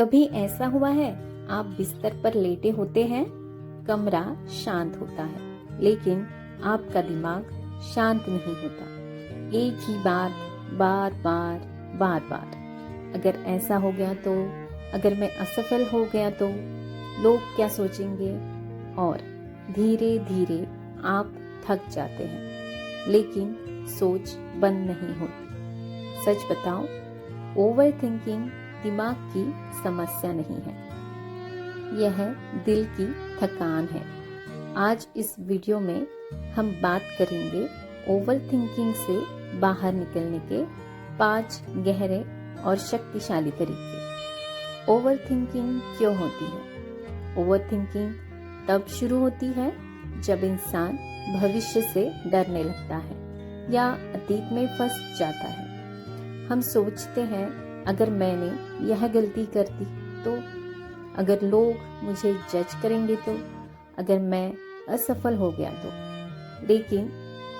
कभी ऐसा हुआ है, आप बिस्तर पर लेटे होते हैं, कमरा शांत होता है, लेकिन आपका दिमाग शांत नहीं होता। एक ही बात बार बार बार बार। अगर ऐसा हो गया तो, अगर मैं असफल हो गया तो लोग क्या सोचेंगे? और धीरे धीरे आप थक जाते हैं, लेकिन सोच बंद नहीं होती। सच बताओ, ओवर थिंकिंग दिमाग की समस्या नहीं है, यह दिल की थकान है। आज इस वीडियो में हम बात करेंगे ओवर थिंकिंग से बाहर निकलने के 5 गहरे और शक्तिशाली तरीके। ओवर थिंकिंग क्यों होती है? ओवर थिंकिंग तब शुरू होती है जब इंसान भविष्य से डरने लगता है या अतीत में फंस जाता है। हम सोचते हैं, अगर मैंने यह गलती कर दी तो, अगर लोग मुझे जज करेंगे तो, अगर मैं असफल हो गया तो। लेकिन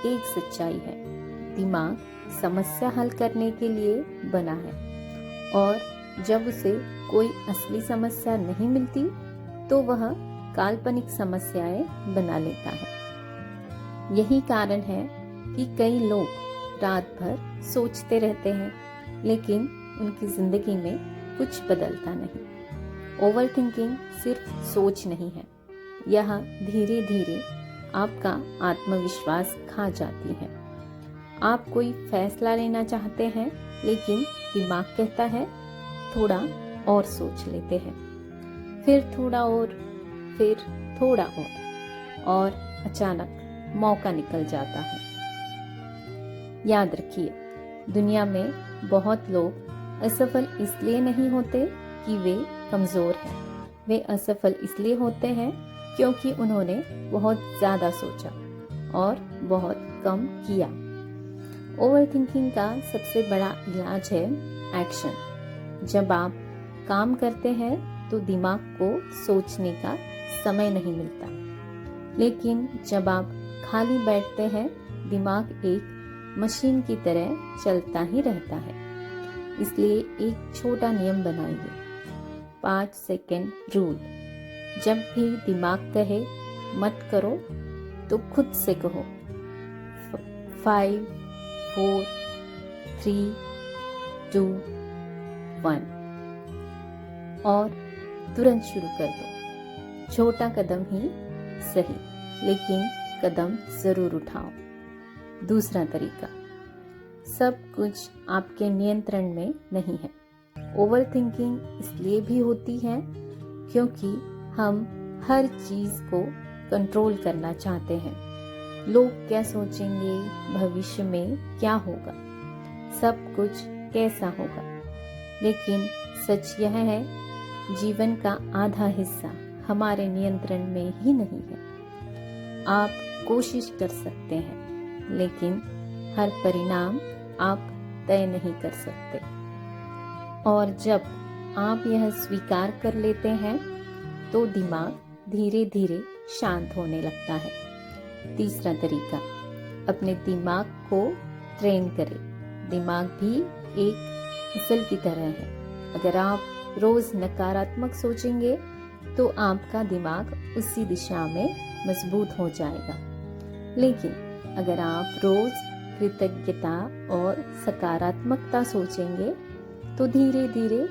एक सच्चाई है, दिमाग समस्या हल करने के लिए बना है, और जब उसे कोई असली समस्या नहीं मिलती तो वह काल्पनिक समस्याएं बना लेता है। यही कारण है कि कई लोग रात भर सोचते रहते हैं, लेकिन उनकी जिंदगी में कुछ बदलता नहीं। ओवर थिंकिंग सिर्फ सोच नहीं है, यह धीरे धीरे आपका आत्मविश्वास खा जाती है। आप कोई फैसला लेना चाहते हैं, लेकिन दिमाग कहता है थोड़ा और सोच लेते हैं, फिर थोड़ा और, फिर थोड़ा और अचानक मौका निकल जाता है। याद रखिए, दुनिया में बहुत लोग असफल इसलिए नहीं होते कि वे कमजोर हैं। वे असफल इसलिए होते हैं क्योंकि उन्होंने बहुत ज्यादा सोचा और बहुत कम किया। ओवर थिंकिंग का सबसे बड़ा इलाज है एक्शन। जब आप काम करते हैं तो दिमाग को सोचने का समय नहीं मिलता, लेकिन जब आप खाली बैठते हैं, दिमाग एक मशीन की तरह चलता ही रहता है। इसलिए एक छोटा नियम बनाइए, 5 सेकेंड रूल। जब भी दिमाग कहे मत करो, तो खुद से कहो 5, 4, 3, 2, 1 और तुरंत शुरू कर दो। छोटा कदम ही सही, लेकिन कदम जरूर उठाओ। दूसरा तरीका, सब कुछ आपके नियंत्रण में नहीं है। ओवर थिंकिंग इसलिए भी होती है क्योंकि हम हर चीज को कंट्रोल करना चाहते हैं। लोग क्या सोचेंगे, भविष्य में क्या होगा, सब कुछ कैसा होगा। लेकिन सच यह है, जीवन का आधा हिस्सा हमारे नियंत्रण में ही नहीं है। आप कोशिश कर सकते हैं, लेकिन हर परिणाम आप तय नहीं कर सकते। और जब आप यह स्वीकार कर लेते हैं, तो दिमाग धीरे धीरे शांत होने लगता है। तीसरा तरीका, अपने दिमाग को ट्रेन करें। दिमाग भी एक मसल की तरह है। अगर आप रोज नकारात्मक सोचेंगे, तो आपका दिमाग उसी दिशा में मजबूत हो जाएगा। लेकिन अगर आप रोज कृतज्ञता और सकारात्मकता सोचेंगे, तो धीरे धीरे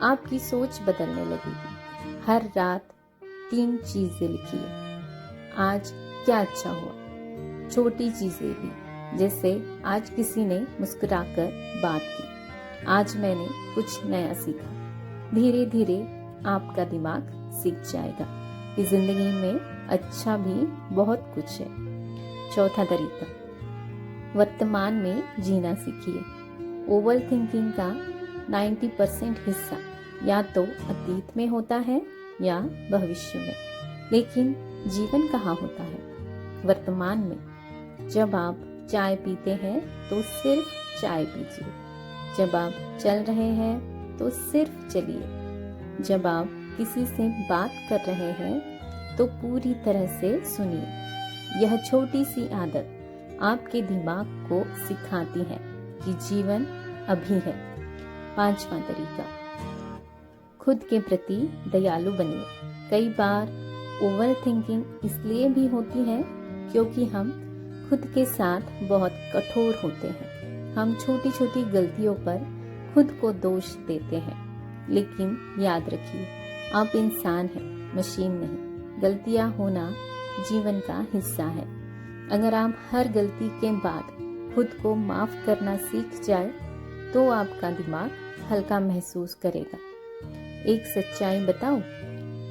आपकी सोच बदलने लगेगी। हर रात 3 चीजें लिखिए। आज क्या अच्छा हुआ, छोटी चीजें भी, जैसे आज किसी ने मुस्कुराकर बात की, आज मैंने कुछ नया सीखा। धीरे धीरे आपका दिमाग सीख जाएगा कि जिंदगी में अच्छा भी बहुत कुछ है। चौथा तरीका, वर्तमान में जीना सीखिए। ओवर थिंकिंग का 90% हिस्सा या तो अतीत में होता है या भविष्य में, लेकिन जीवन कहाँ होता है? वर्तमान में। जब आप चाय पीते हैं तो सिर्फ चाय पीजिए। जब आप चल रहे हैं तो सिर्फ चलिए। जब आप किसी से बात कर रहे हैं तो पूरी तरह से सुनिए। यह छोटी सी आदत आपके दिमाग को सिखाती है कि जीवन अभी है। 5वां तरीका, खुद के प्रति दयालु बनिए। कई बार ओवर थिंकिंग इसलिए भी होती है क्योंकि हम खुद के साथ बहुत कठोर होते हैं। हम छोटी छोटी गलतियों पर खुद को दोष देते हैं। लेकिन याद रखिए, आप इंसान हैं, मशीन नहीं। गलतियां होना जीवन का हिस्सा है। अगर आप हर गलती के बाद खुद को माफ करना सीख जाए तो आपका दिमाग हल्का महसूस करेगा। एक सच्चाई बताऊं,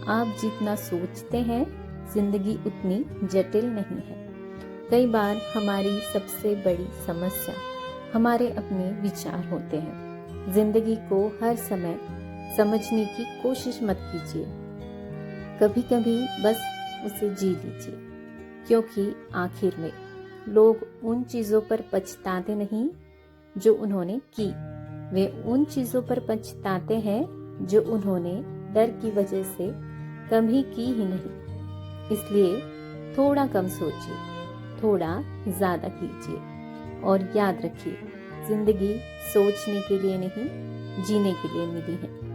आप जितना सोचते हैं जिंदगी उतनी जटिल नहीं है। कई बार हमारी सबसे बड़ी समस्या हमारे अपने विचार होते हैं। जिंदगी को हर समय समझने की कोशिश मत कीजिए, कभी कभी बस उसे जी लीजिए, क्योंकि आखिर में लोग उन चीजों पर पछताते नहीं जो उन्होंने की, वे उन चीजों पर पछताते हैं जो उन्होंने डर की वजह से कभी की ही नहीं। इसलिए थोड़ा कम सोचिए, थोड़ा ज्यादा कीजिए और याद रखिए, जिंदगी सोचने के लिए नहीं, जीने के लिए मिली है।